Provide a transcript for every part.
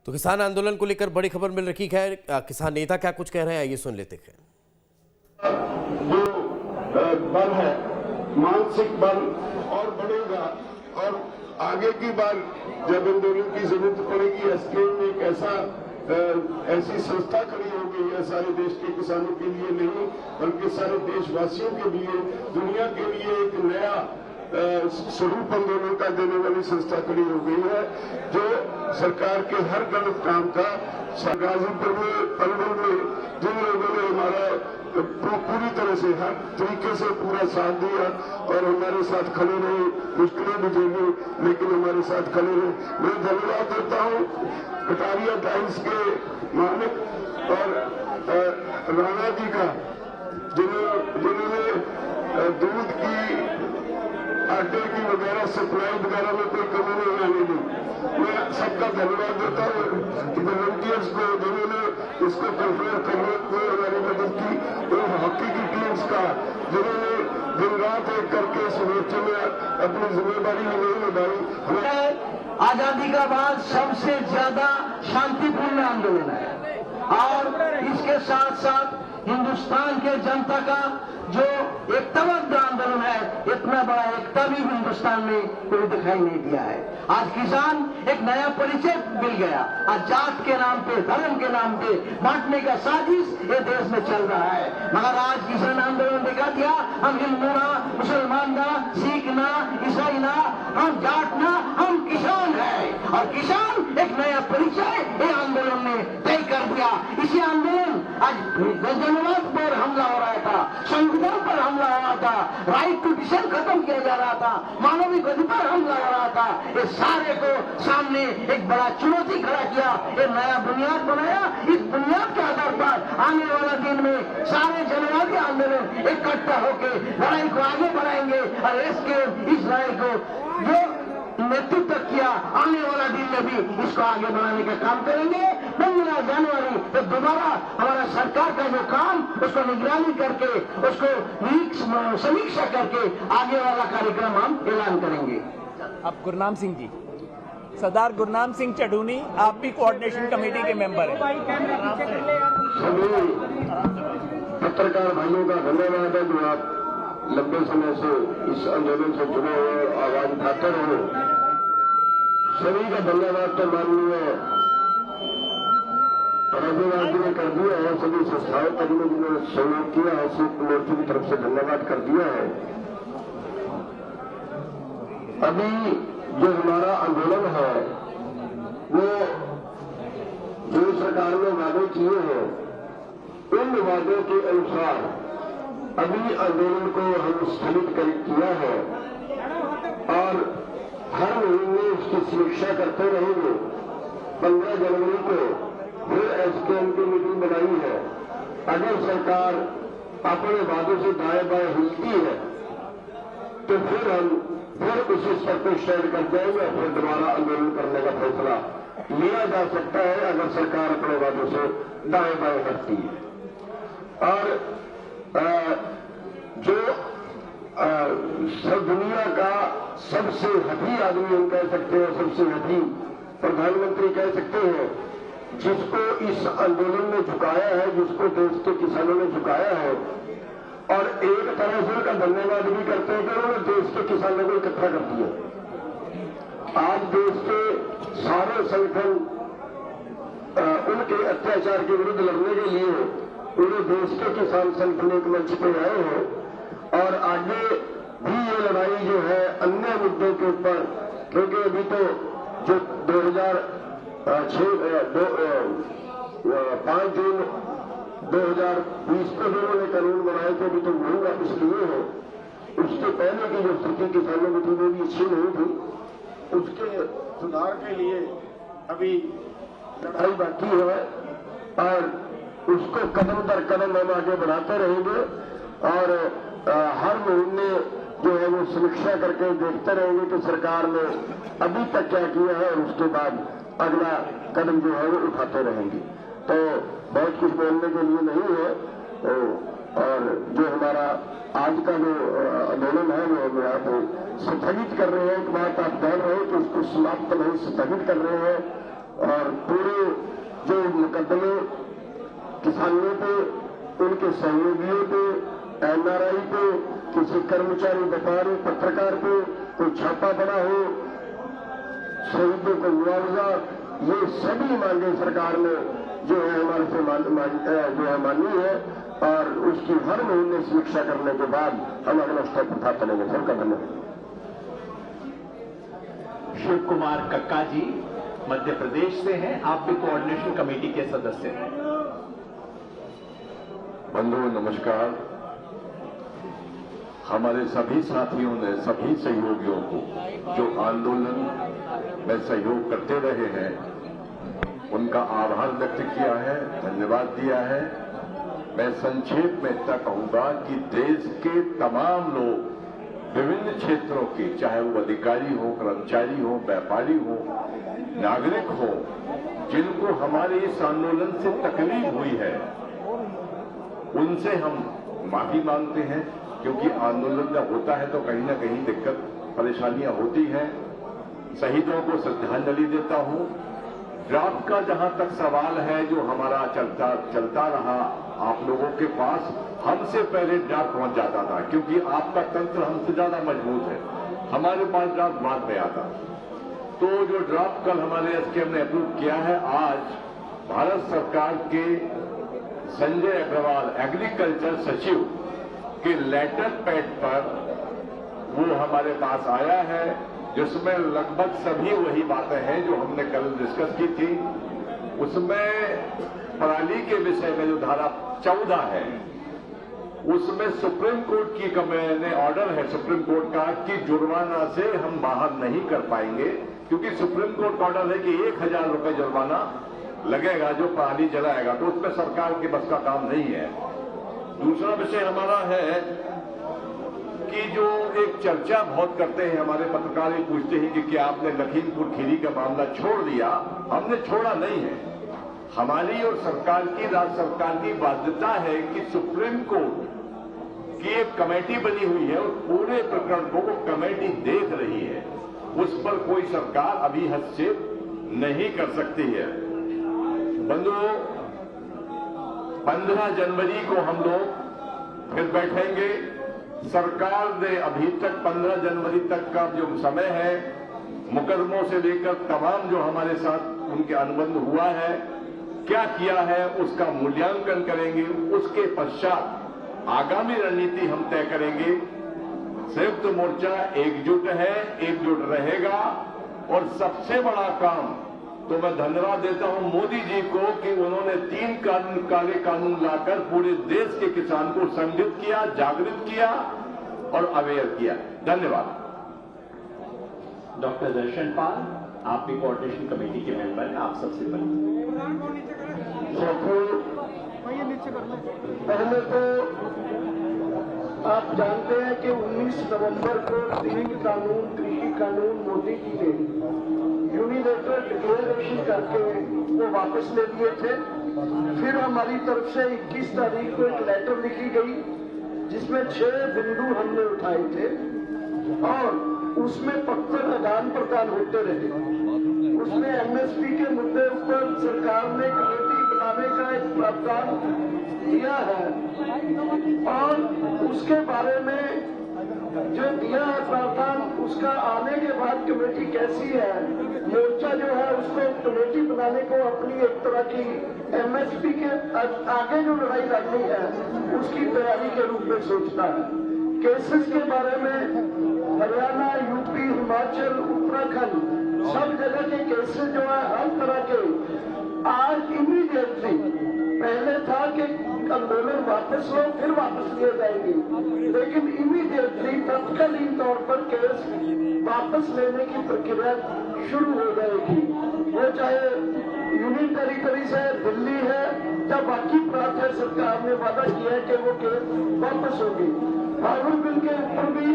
तो किसान आंदोलन को लेकर बड़ी खबर मिल रही है। किसान नेता क्या कुछ कह रहे हैं, आइए सुन लेते हैं। जो बल है, मानसिक बल और बढ़ेगा और आगे की बार जब आंदोलन की जरूरत पड़ेगी, एसकेएम में एक ऐसी संस्था खड़ी हो गई है सारे देश के किसानों के लिए नहीं बल्कि सारे देशवासियों के लिए, दुनिया के लिए एक नया स्वरूप आंदोलन का देने वाली संस्था खड़ी हो गई है, जो सरकार के हर गलत काम का गाजीपुर में, पलवल में जिन लोगों ने हमारा पूरी तरह से हर तरीके से पूरा साथ दिया और हमारे साथ खड़े रहे, मुश्किलें भी झेली लेकिन हमारे साथ खड़े रहे। मैं धन्यवाद देता हूँ कटारिया टाइम्स के मालिक और राणा जी का, जिन्होंने दूध की, आटे की वगैरह सप्लाई वगैरह में कोई कमी नहीं आने दी। मैं सबका धन्यवाद देता हूँ कि वॉलंटियर्स को जिन्होंने इसको कंट्रोल करने में हमारी मदद की, और हॉकी की टीम्स का जिन्होंने दिन रात एक करके इस मोर्चे में अपनी जिम्मेदारी नहीं निभाई। आजादी का बाद सबसे ज्यादा शांतिपूर्ण आंदोलन है और इसके साथ साथ हिंदुस्तान के जनता का जो एकताबद्ध आंदोलन है, इतना बड़ा एकता भी हिंदुस्तान में कोई दिखाई नहीं दिया है। आज किसान एक नया परिचय मिल गया। आज जात के नाम पे, धर्म के नाम पे बांटने का साजिश ये देश में चल रहा है, मगर आज किसान आंदोलन दिखा दिया हम हिंदू ना, मुसलमान ना, सिख ना, ईसाई ना, हम जाट ना, हम किसान है। और किसान एक नया परिचय ये आंदोलन ने तय कर दिया। इसी आंदोलन आज जनवाद पर हमला हो रहा था, संविधान पर हमला हो रहा था, राइट टू डिसीजन खत्म किया जा रहा था, मानविक अधिकार हमला हो रहा था, ये सारे को सामने एक बड़ा चुनौती खड़ा किया, एक नया बुनियाद बनाया। इस बुनियाद के आधार पर आने वाला दिन में सारे जनवादी आंदोलन इकट्ठा होकर लड़ाई को आगे बढ़ाएंगे और इसके इस लड़ाई को जो नेतृत्व किया आने वाला दिन में भी इसको आगे बढ़ाने का काम करेंगे। 15 जनवरी तो दोबारा हमारा सरकार का जो काम उसको निगरानी करके, उसको समीक्षा करके आगे वाला कार्यक्रम हम ऐलान करेंगे। अब गुरनाम सिंह जी, सरदार गुरनाम सिंह चढ़ूनी, आप भी कोऑर्डिनेशन कमेटी के मेंबर हैं। सभी पत्रकार भाइयों का धन्यवाद है जो आप लंबे समय से इस आंदोलन से जुड़े हुए, आवाज उठाते रहे। सभी का धन्यवाद तो माननीय राज्यपाल जी ने कर दिया है, सभी संस्थाओं तक में जिन्होंने सहयोग किया है, संयुक्त मोर्चे की तरफ से धन्यवाद कर दिया है। अभी जो हमारा आंदोलन है वो जो सरकार ने वादे किए हैं, उन वादों के अनुसार अभी आंदोलन को हम स्थगित किया है और हर महीने उसकी समीक्षा करते रहेंगे। 15 जनवरी को फिर एसकेएम की मीटिंग बनाई है। अगर सरकार अपने वादों से दाएं बाएं हिलती है तो फिर उसी स्तर पर स्टैंड कर जाएंगे और फिर दोबारा आंदोलन करने का फैसला लिया जा सकता है अगर सरकार अपने वादों से दाएं बाएं हटती है। और जो सब दुनिया का सबसे हठी आदमी हम कह सकते हैं, सबसे हठी प्रधानमंत्री कह सकते हैं, जिसको इस आंदोलन ने झुकाया है, जिसको देश के किसानों ने झुकाया है, और एक तरह से उनका धन्यवाद भी करते हैं कि उन्होंने देश के किसानों को इकट्ठा कर दिया। आज देश के सारे संगठन उनके अत्याचार के विरुद्ध लड़ने के लिए पूरे देश के किसान संगठन एक मंच पे आए हैं और आगे भी ये लड़ाई जो है अन्य मुद्दों के ऊपर, क्योंकि अभी तो जो 5 जून 2020 को जो उन्होंने कानून बनाए थे अभी तो वही वापिस लिए हैं। उसके पहले की जो स्थिति किसानों की थी वो भी अच्छी नहीं थी, उसके सुधार के लिए अभी लड़ाई बाकी है और उसको कदम दर कदम हम आगे बढ़ाते रहेंगे और हर महीने जो है वो समीक्षा करके देखते रहेंगे कि सरकार ने अभी तक क्या किया है और उसके बाद अगला कदम जो है वो उठाते रहेंगे। तो बहुत कुछ बोलने के लिए नहीं है और जो हमारा आज का जो आंदोलन है वो हम यहाँ पे स्थगित कर रहे हैं। एक बात आप जान रहे हैं कि उसको समाप्त नहीं स्थगित कर रहे हैं और पूरे किसानों पे, उनके सहयोगियों पे, NRI पे, किसी कर्मचारी, व्यापारी, पत्रकार पे कोई छापा पड़ा हो, शहीदों को मुआवजा, ये सभी मांगे सरकार ने जो है हमारे से जो है मानी है, और उसकी हर महीने समीक्षा करने के बाद हम अगला स्टेप उठा चलेंगे। सबका धन्यवाद। शिव कुमार कक्का जी मध्य प्रदेश से हैं, आप भी कोऑर्डिनेशन कमेटी के सदस्य हैं। बंधुओं नमस्कार। हमारे सभी साथियों ने, सभी सहयोगियों को जो आंदोलन में सहयोग करते रहे हैं, उनका आभार व्यक्त किया है, धन्यवाद दिया है। मैं संक्षेप में इतना कहूंगा कि देश के तमाम लोग विभिन्न क्षेत्रों के, चाहे वो अधिकारी हो, कर्मचारी हो, व्यापारी हो, नागरिक हो, जिनको हमारे इस आंदोलन से तकलीफ हुई है, उनसे हम माफी मांगते हैं, क्योंकि आंदोलन जब होता है तो कहीं ना कहीं दिक्कत परेशानियां होती हैं। शहीदों को श्रद्धांजलि देता हूं। ड्राफ्ट का जहां तक सवाल है, जो हमारा चलता रहा आप लोगों के पास, हमसे पहले ड्राफ्ट पहुंच जाता था, क्योंकि आपका तंत्र हमसे ज्यादा मजबूत है, हमारे पास ड्राफ्ट बाद में आता। तो जो ड्राफ्ट कल हमारे एसकेएम ने अप्रूव किया है, आज भारत सरकार के संजय अग्रवाल एग्रीकल्चर सचिव के लेटर पैड पर वो हमारे पास आया है, जिसमें लगभग सभी वही बातें हैं जो हमने कल डिस्कस की थी। उसमें पराली के विषय में जो धारा 14 है, उसमें सुप्रीम कोर्ट की मैंने ऑर्डर है सुप्रीम कोर्ट का कि जुर्माना से हम बाहर नहीं कर पाएंगे, क्योंकि सुप्रीम कोर्ट का ऑर्डर है कि 1000 रुपए जुर्माना लगेगा जो पराली जलाएगा, तो उसमें सरकार के बस का काम नहीं है। दूसरा विषय हमारा है कि जो एक चर्चा बहुत करते हैं हमारे पत्रकार, ये पूछते हैं कि क्या आपने लखीमपुर खीरी का मामला छोड़ दिया? हमने छोड़ा नहीं है। हमारी और सरकार की, राज्य सरकार की बाध्यता है कि सुप्रीम कोर्ट की एक कमेटी बनी हुई है और पूरे प्रकरण को वो कमेटी देख रही है, उस पर कोई सरकार अभी हस्तक्षेप नहीं कर सकती है। बंधुओं, 15 जनवरी को हम लोग फिर बैठेंगे। सरकार ने अभी तक 15 जनवरी तक का जो समय है, मुकदमों से लेकर तमाम जो हमारे साथ उनके अनुबंध हुआ है, क्या किया है, उसका मूल्यांकन करेंगे। उसके पश्चात आगामी रणनीति हम तय करेंगे। संयुक्त मोर्चा एकजुट है, एकजुट रहेगा। और सबसे बड़ा काम तो मैं धन्यवाद देता हूं मोदी जी को कि उन्होंने 3 काले कानून लाकर पूरे देश के किसान को संगठित किया, जागृत किया और अवेयर किया। धन्यवाद। डॉक्टर दर्शन पाल, आप भी कोऑर्डिनेशन कमेटी के मेंबर हैं, आप सबसे पहले तो आप जानते हैं कि 19 नवंबर को 3 कानून, कृषि कानून मोदी जी ने यूनिलेटरल डिक्लेरेशन करके वो वापस ले लिए थे। फिर हमारी तरफ से 21 तारीख को एक लेटर लिखी गई जिसमें 6 बिंदु हमने उठाए थे और उसमें पत्र आदान प्रदान होते रहे। उसमें एमएसपी के मुद्दे पर सरकार ने कमेटी बनाने का एक प्रावधान दिया है और उसके बारे में जो दिया है प्रावधान, उसका आने के बाद कमेटी कैसी है, मोर्चा जो है उसको कमेटी बनाने को अपनी एक तरह की एमएसपी के आगे जो लड़ाई लड़नी है उसकी तैयारी के रूप में सोचता है। केसेस के बारे में हरियाणा, यूपी, हिमाचल, उत्तराखंड सब जगह के केसेस जो है हर तरह के आज इमीडिएटली, पहले था कि आंदोलन वापस लो फिर वापस लिए जाएंगे, लेकिन इमीडिएटली तत्कालीन तौर पर केस वापस लेने की प्रक्रिया शुरू हो जाएगी। वो चाहे यूनियन टेरिटरी से दिल्ली है या बाकी प्रांत है, सरकार ने वादा किया है कि वो केस वापस होगी। पावर बिल के ऊपर भी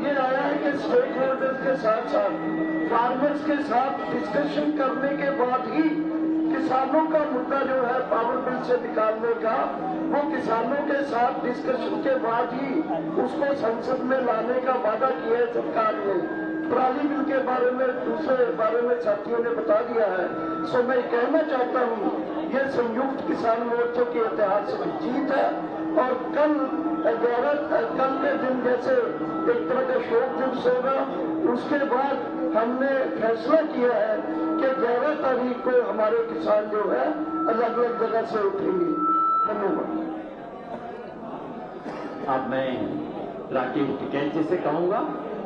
ये आया है कि स्टेक होल्डर्स के साथ साथ फार्मर्स के साथ डिस्कशन करने के बाद ही किसानों का मुद्दा जो है पावर बिल से निकालने का, वो किसानों के साथ डिस्कशन के बाद ही उसको संसद में लाने का वादा किया है सरकार ने। पराली बिल के बारे में, दूसरे बारे में साथियों ने बता दिया है। सो मैं कहना चाहता हूँ, ये संयुक्त किसान मोर्चे की ऐतिहासिक जीत है। और कल के दिन जैसे एक तरह का शोक दिवस होगा, उसके बाद हमने फैसला किया है कि 11 तारीख को हमारे किसान जो है अलग अलग जगह से उठेंगे। धन्यवाद। अब मैं राकेश टिकैत जी से कहूंगा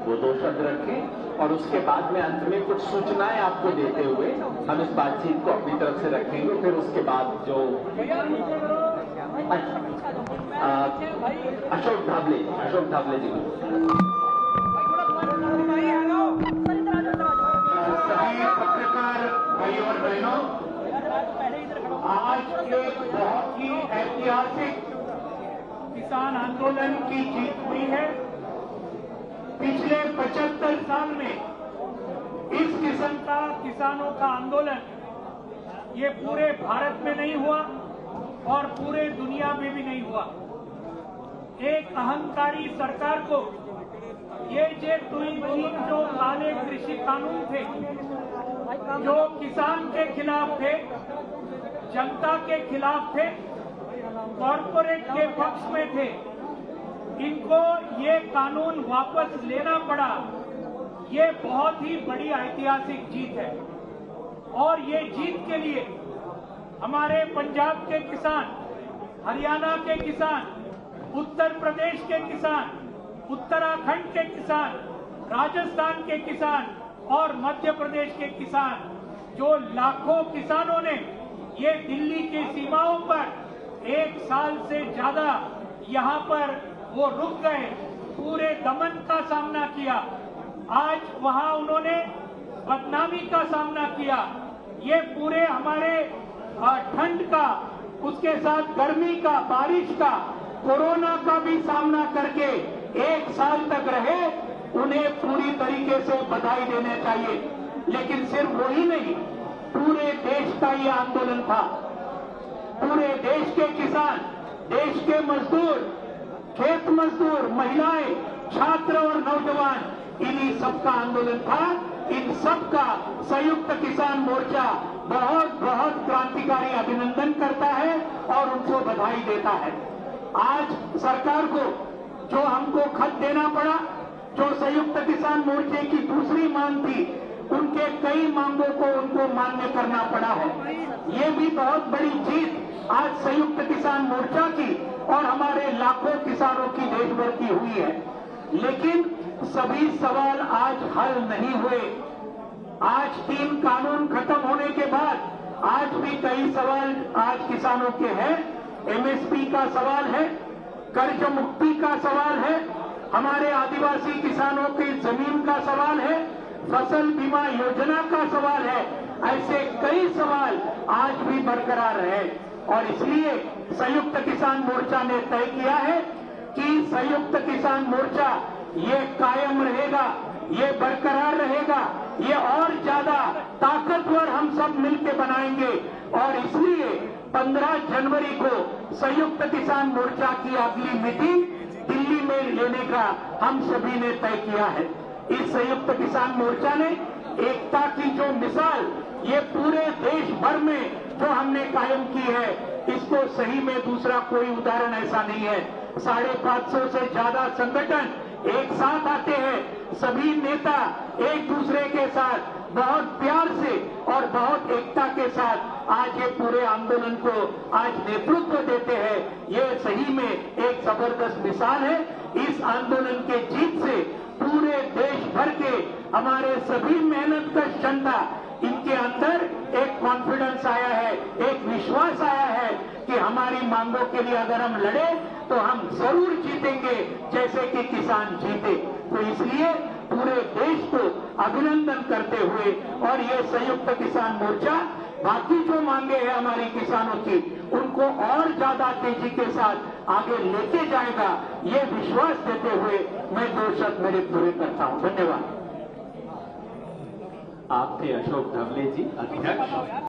वो 2 शब्द रखें और उसके बाद में अंत में कुछ सूचनाएं आपको देते हुए हम इस बातचीत को अपनी तरफ से रखेंगे। फिर उसके बाद जो अशोक धाबले जी सभी पत्रकार भाई और बहनों, आज एक बहुत ही ऐतिहासिक किसान आंदोलन की जीत हुई है। पिछले 75 साल में इस किस्म का किसानों का आंदोलन ये पूरे भारत में नहीं हुआ और पूरे दुनिया में भी नहीं हुआ। एक अहंकारी सरकार को ये जो काले कृषि कानून थे, जो किसान के खिलाफ थे, जनता के खिलाफ थे, कॉरपोरेट के पक्ष में थे, इनको ये कानून वापस लेना पड़ा। ये बहुत ही बड़ी ऐतिहासिक जीत है और ये जीत के लिए हमारे पंजाब के किसान, हरियाणा के किसान, उत्तर प्रदेश के किसान, उत्तराखंड के किसान, राजस्थान के किसान और मध्य प्रदेश के किसान, जो लाखों किसानों ने ये दिल्ली की सीमाओं पर 1 साल से ज्यादा यहाँ पर वो रुक गए, पूरे दमन का सामना किया। आज वहाँ उन्होंने बदनामी का सामना किया। ये पूरे हमारे ठंड का, उसके साथ गर्मी का, बारिश का, कोरोना का भी सामना करके 1 साल तक रहे। उन्हें पूरी तरीके से बधाई देने चाहिए। लेकिन सिर्फ वही नहीं, पूरे देश का ये आंदोलन था। पूरे देश के किसान, देश के मजदूर, खेत मजदूर, महिलाएं, छात्र और नौजवान, इन्हीं सबका आंदोलन था। इन सबका संयुक्त किसान मोर्चा बहुत बहुत क्रांतिकारी अभिनंदन करता है और उनको बधाई देता है। आज सरकार को जो हमको खत देना पड़ा, जो संयुक्त किसान मोर्चे की दूसरी मांग थी, उनके कई मांगों को उनको मान्य करना पड़ा है। ये भी बहुत बड़ी जीत आज संयुक्त किसान मोर्चा की और हमारे लाखों किसानों की देश भर की हुई है। लेकिन सभी सवाल आज हल नहीं हुए। आज 3 कानून खत्म होने के बाद आज भी कई सवाल आज किसानों के हैं। एमएसपी का सवाल है, कर्ज मुक्ति का सवाल है, हमारे आदिवासी किसानों की जमीन का सवाल है, फसल बीमा योजना का सवाल है। ऐसे कई सवाल आज भी बरकरार है और इसलिए संयुक्त किसान मोर्चा ने तय किया है कि संयुक्त किसान मोर्चा ये कायम रहेगा, ये बरकरार रहेगा, ये और ज्यादा ताकतवर हम सब मिलकर बनाएंगे। और इसलिए 15 जनवरी को संयुक्त किसान मोर्चा की अगली मीटिंग दिल्ली में लेने का हम सभी ने तय किया है। इस संयुक्त किसान मोर्चा ने एकता की जो मिसाल ये पूरे देश भर में जो हमने कायम की है, इसको सही में दूसरा कोई उदाहरण ऐसा नहीं है। 550 से ज्यादा संगठन एक साथ आते हैं, सभी नेता एक दूसरे के साथ बहुत प्यार से और बहुत एकता के साथ आज ये पूरे आंदोलन को आज नेतृत्व देते हैं। ये सही में एक जबरदस्त मिसाल है। इस आंदोलन के जीत से पूरे देश भर के हमारे सभी मेहनतकश जनता, इनके अंदर एक कॉन्फिडेंस आया है, एक विश्वास आया है कि हमारी मांगों के लिए अगर हम लड़े तो हम जरूर जीतेंगे, जैसे कि किसान जीते। तो इसलिए पूरे देश को अभिनंदन करते हुए और ये संयुक्त किसान मोर्चा बाकी जो मांगे हैं हमारी किसानों की, उनको और ज्यादा तेजी के साथ आगे लेके जाएगा, ये विश्वास देते हुए मैं 2 शब्द मेरे पूरे करता हूं। धन्यवाद। आप थे अशोक धाबले जी, अध्यक्ष